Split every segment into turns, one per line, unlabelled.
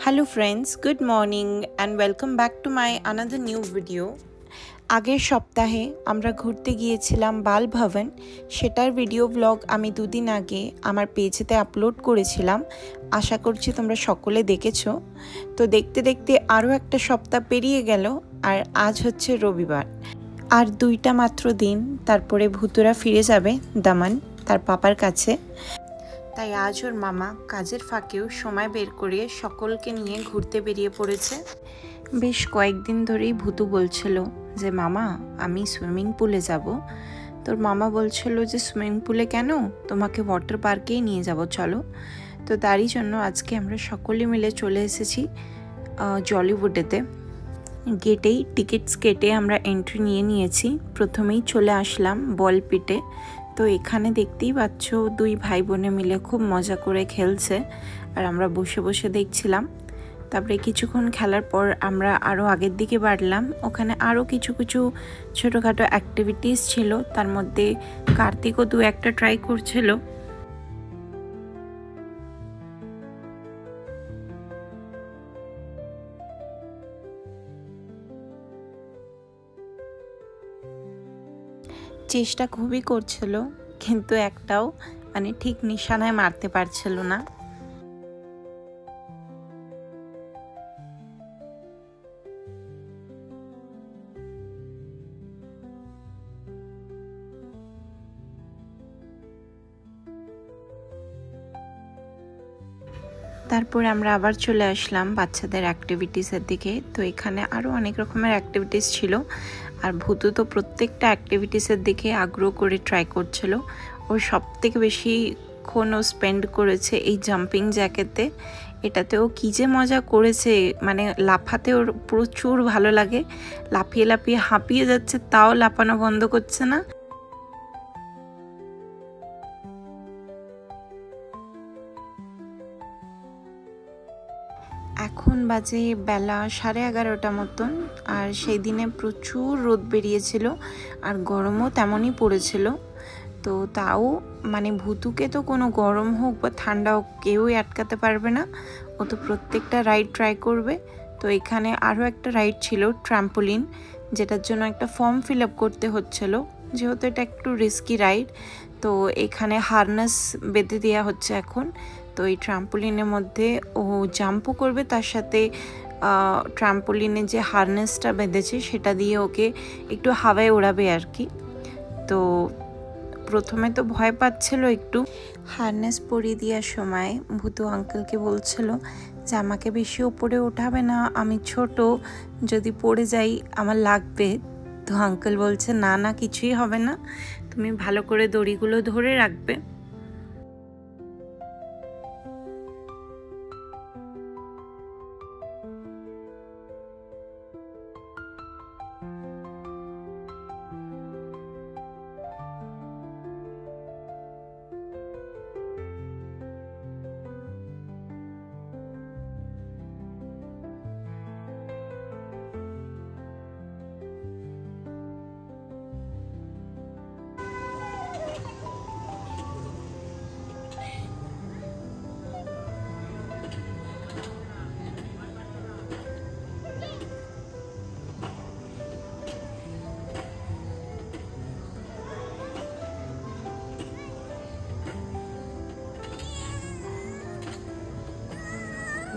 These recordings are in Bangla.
Hello friends, good morning and welcome back to my another new video. আগের সপ্তাহে আমরা ঘুরতে গিয়েছিলাম বাল ভবন। সেটার ভিডিও ব্লগ আমি দুদিন আগে আমার পেজেতে আপলোড করেছিলাম। আশা করছি তোমরা সকলে দেখেছো। তো দেখতে দেখতে আরও একটা সপ্তাহ পেরিয়ে গেল আর আজ হচ্ছে রবিবার। আর দুইটা মাত্র দিন, তারপরে ভূতুরা ফিরে যাবে দামান তার পাপার কাছে। তাই আজ ওর মামা কাজের ফাঁকেও সময় বের করে সকলকে নিয়ে ঘুরতে বেরিয়ে পড়েছে। বেশ কয়েকদিন ধরেই ভূতু বলছিল যে মামা আমি সুইমিং পুলে যাব। তোর মামা বলছিল যে সুইমিং পুলে কেন, তোমাকে ওয়াটার পার্কেই নিয়ে যাব চলো। তো তারই জন্য আজকে আমরা সকলে মিলে চলে এসেছি জলিউডেতে। গেটেই টিকিটস কেটে আমরা এন্ট্রি নিয়েছি। প্রথমেই চলে আসলাম বলপিটে। তো এখানে দেখতেই পাচ্ছ দুই ভাই বোনে মিলে খুব মজা করে খেলছে আর আমরা বসে বসে দেখছিলাম। তারপরে কিছুক্ষণ খেলার পর আমরা আরও আগের দিকে বাড়লাম। ওখানে আরও কিছু ছোটোখাটো অ্যাক্টিভিটিস ছিল, তার মধ্যে কার্তিকও দু একটা ট্রাই করছিল। চেষ্টা খুবই করছিল কিন্তু একটাও ঠিক নিশানায় মারতে পারছিল না। তারপরে আমরা আবার চলে আসলাম বাচ্চাদের অ্যাক্টিভিটিসের দিকে। তো এখানে আরও অনেক রকমের অ্যাক্টিভিটিস ছিল আর ভূতু তো প্রত্যেকটা অ্যাক্টিভিটিসের দিকে আগ্রহ করে ট্রাই করছিল। ওর সবথেকে বেশিক্ষণ ও স্পেন্ড করেছে এই জাম্পিং জ্যাকেতে। এটাতেও কী যে মজা করেছে, লাফাতে ওর প্রচুর ভালো লাগে। লাফিয়ে লাফিয়ে হাঁপিয়ে যাচ্ছে, তাও লাফানো বন্ধ করছে না। এখন বাজে বেলা 11:30 মতন আর সেই দিনে প্রচুর রোদ বেরিয়েছিল আর গরমও তেমনই পড়েছিল। তো তাও ভূতুকে তো কোনো গরম হোক বা ঠান্ডা হোক কেউই আটকাতে পারবে না। ও তো প্রত্যেকটা রাইড ট্রাই করবে। তো এখানে আরও একটা রাইড ছিল ট্রাম্পোলিন, যেটার জন্য একটা ফর্ম ফিল আপ করতে হচ্ছিল, যেহেতু এটা একটু রিস্কি রাইড। তো এখানে হারনেস বেঁধে দেওয়া হচ্ছে এখন। তো এই ট্রাম্পোলিনের মধ্যে ও জাম্পও করবে, তার সাথে ট্রাম্পোলিনে যে হারনেসটা বেঁধেছে সেটা দিয়ে ওকে একটু হাওয়ায় ওড়াবে আর কি। তো প্রথমে তো ভয় পাচ্ছিল একটু। হারনেস পরিয়ে দেওয়ার সময় ভূতু আঙ্কেলকে বলছিল যে আমাকে বেশি ওপরে ওঠাবে না, আমি ছোট, যদি পড়ে যাই আমার লাগবে। তো আঙ্কেল বলছে না না কিছুই হবে না, তুমি ভালো করে দড়িগুলো ধরে রাখবে।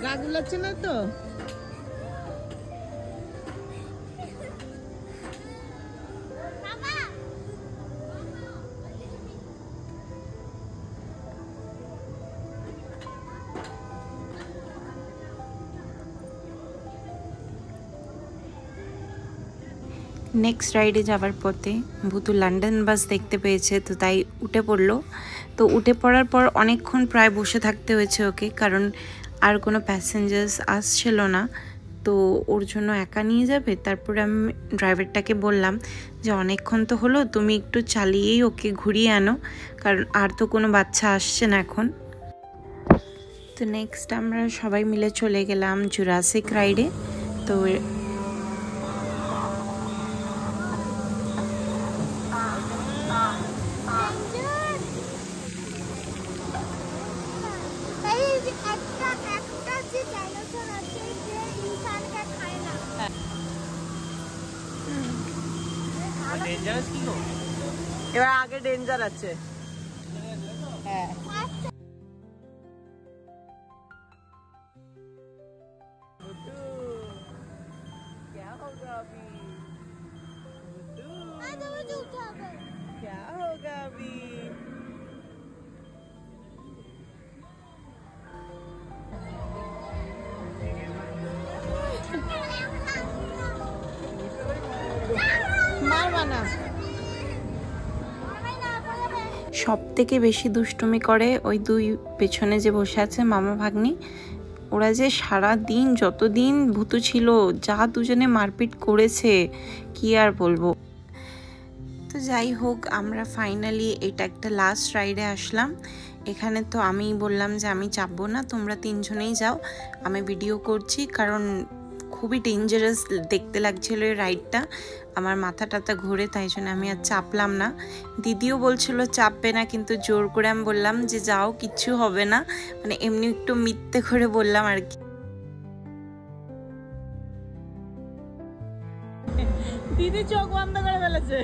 গা গুলাচ্ছে না তো? নেক্সট রাইডে যাওয়ার পথে ভূতু লন্ডন বাস দেখতে পেয়েছে, তো তাই উঠে পড়লো। তো উঠে পড়ার পর অনেকক্ষণ প্রায় বসে থাকতে হয়েছে ওকে, কারণ আর কোনো প্যাসেঞ্জার্স আসছিল না। তো ওর জন্য একা নিয়ে যাবে। তারপরে আমি ড্রাইভারটাকে বললাম যে অনেকক্ষণ তো হলো, তুমি একটু চালিয়েই ওকে ঘুরিয়ে আনো, কারণ আর তো কোনো বাচ্চা আসছে না এখন। তো নেক্সট আমরা সবাই মিলে চলে গেলাম জুরাসিক রাইডে। তো
এবার আগে ডেঞ্জার আছে। হ্যাঁ क्या होगा अभी? क्या होगा अभी? मारवाना
সব থেকে বেশি দুষ্টুমি করে ওই দুই পেছনে যে বসে আছে মামা ভাগ্নি। ওরা যে সারা দিন যতদিন ভূতু ছিল যা দুজনে মারপিট করেছে কি আর বলবো। তো যাই হোক, আমরা ফাইনালি এটা একটা লাস্ট রাইডে আসলাম। এখানে তো আমি বললাম যে আমি চাপবো না, তোমরা তিনজনেই যাও, আমি ভিডিও করছি, কারণ খুবই ডেঞ্জারাস দেখতে লাগছিল এই রাইডটা। আমার মাথা টাথা ঘুরে, তাই জন্য আমি আর চাপলাম না। দিদিও বলছিল চাপবে না, কিন্তু জোর করে আমি বললাম যে যাও, কিচ্ছু হবে না, মানে এমনি একটু মিথ্যে করে বললাম আর কি।
দিদি চোখ বন্ধ করে ফেলেছে।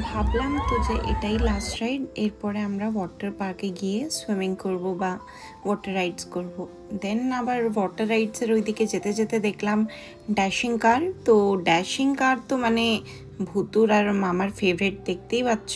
ভাবলাম তো যে এটাই লাস্ট রাইড, এরপরে আমরা ওয়াটার পার্কে গিয়ে সুইমিং করব বা ওয়াটার রাইডস করব। দেন আবার ওয়াটার রাইডসের ওইদিকে যেতে যেতে দেখলাম ড্যাশিং কার। তো ড্যাশিং কার তো মানে ভুতুর আর মামার ফেভারিট, দেখতেই পাচ্ছ।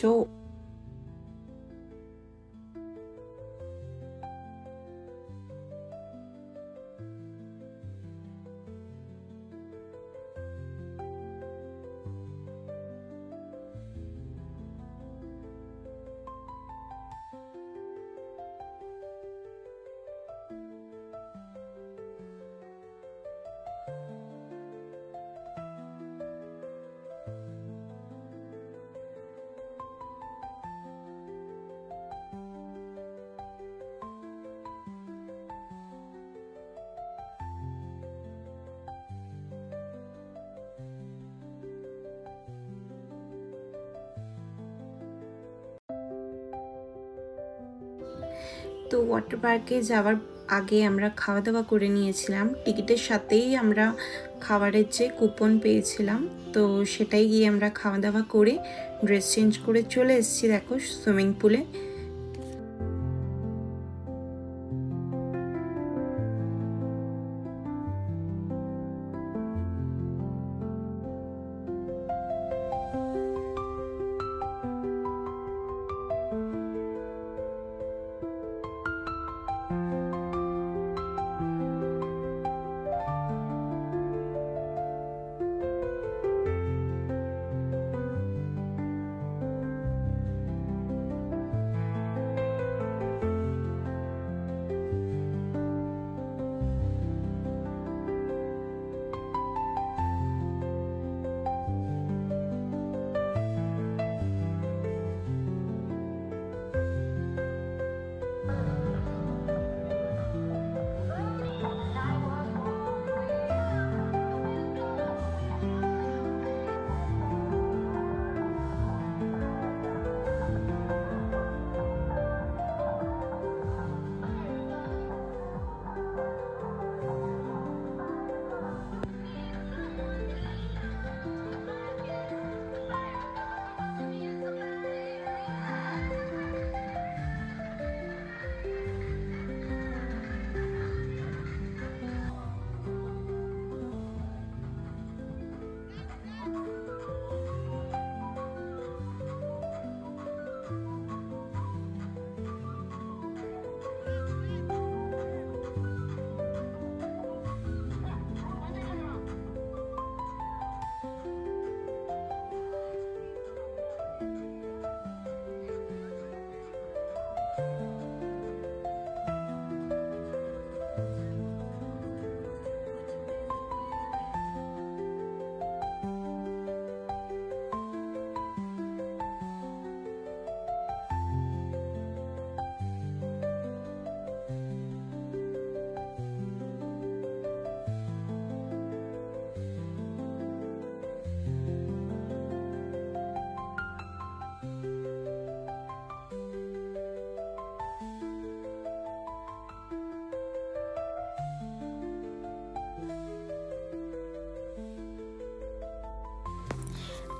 তো ওয়াটার পার্কে যাওয়ার আগে আমরা খাওয়া দাওয়া করে নিয়েছিলাম, টিকিটের সাথেই আমরা খাবারের যে কুপন পেয়েছিলাম, তো সেটাই গিয়ে আমরা খাওয়া দাওয়া করে ড্রেস চেঞ্জ করে চলে এসেছি দেখো সুইমিং পুলে।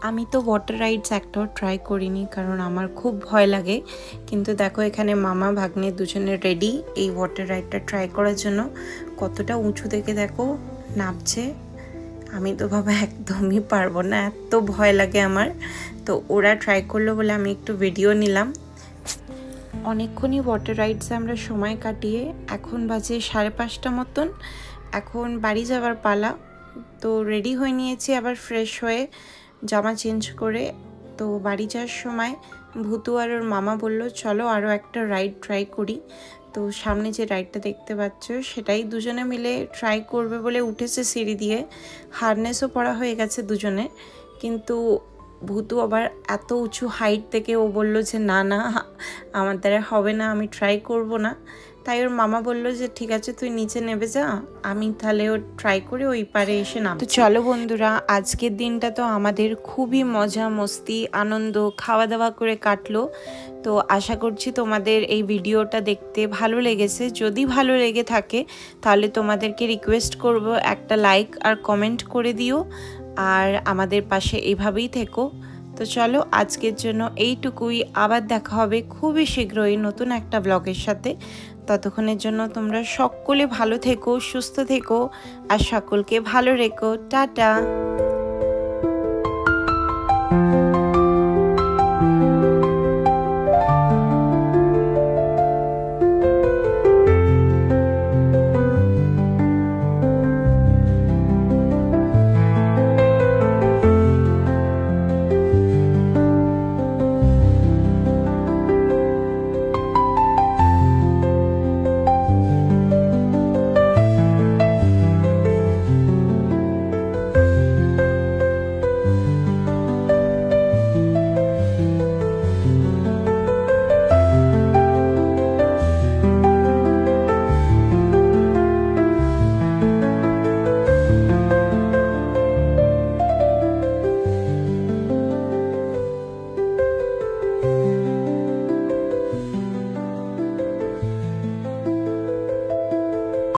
আমি তো ওয়াটার রাইডস একটাও ট্রাই করিনি, কারণ আমার খুব ভয় লাগে। কিন্তু দেখো এখানে মামা ভাগ্নে দুজনে রেডি এই ওয়াটার রাইডটা ট্রাই করার জন্য। কতটা উঁচু থেকে দেখো নামছে। আমি তো বাবা একদমই পারবো না, এত ভয় লাগে আমার। তো ওরা ট্রাই করলো বলে আমি একটু ভিডিও নিলাম। অনেকক্ষণই ওয়াটার রাইডসে আমরা সময় কাটিয়ে এখন বাজে 5:30 মতন। এখন বাড়ি যাওয়ার পালা। তো রেডি হয়ে নিয়েছি, আবার ফ্রেশ হয়ে জামা চেঞ্জ করে। তো বাড়ি যাওয়ার সময় ভূতু আর ওর মামা বলল চলো আরও একটা রাইড ট্রাই করি। তো সামনে যে রাইডটা দেখতে পাচ্ছ সেটাই দুজনে মিলে ট্রাই করবে বলে উঠেছে সিঁড়ি দিয়ে। হারনেসও পরা হয়ে গেছে দুজনে, কিন্তু ভূতু আবার এত উঁচু হাইট থেকে ও বলল যে না না আমার দ্বারা হবে না, আমি ট্রাই করব না। তাই ওর মামা বলল যে ঠিক আছে তুই নিচে নেমে যা, আমি তাহলে ও ট্রাই করে ওই পারে এসে নাম। তো চলো বন্ধুরা, আজকের দিনটা তো আমাদের খুবই মজা মস্তি আনন্দ খাওয়া দাওয়া করে কাটলো। তো আশা করছি তোমাদের এই ভিডিওটা দেখতে ভালো লেগেছে। যদি ভালো লেগে থাকে তাহলে তোমাদেরকে রিকোয়েস্ট করব একটা লাইক আর কমেন্ট করে দিও, আর আমাদের পাশে এইভাবেই থেকো। তো চলো আজকের জন্য এইটুকুই, আবার দেখা হবে খুবই শীঘ্রই নতুন একটা ব্লগের সাথে। ততক্ষণের জন্য তোমরা সকলে ভালো থেকো, সুস্থ থেকো আর সকলকে ভালো রেখো। টাটা।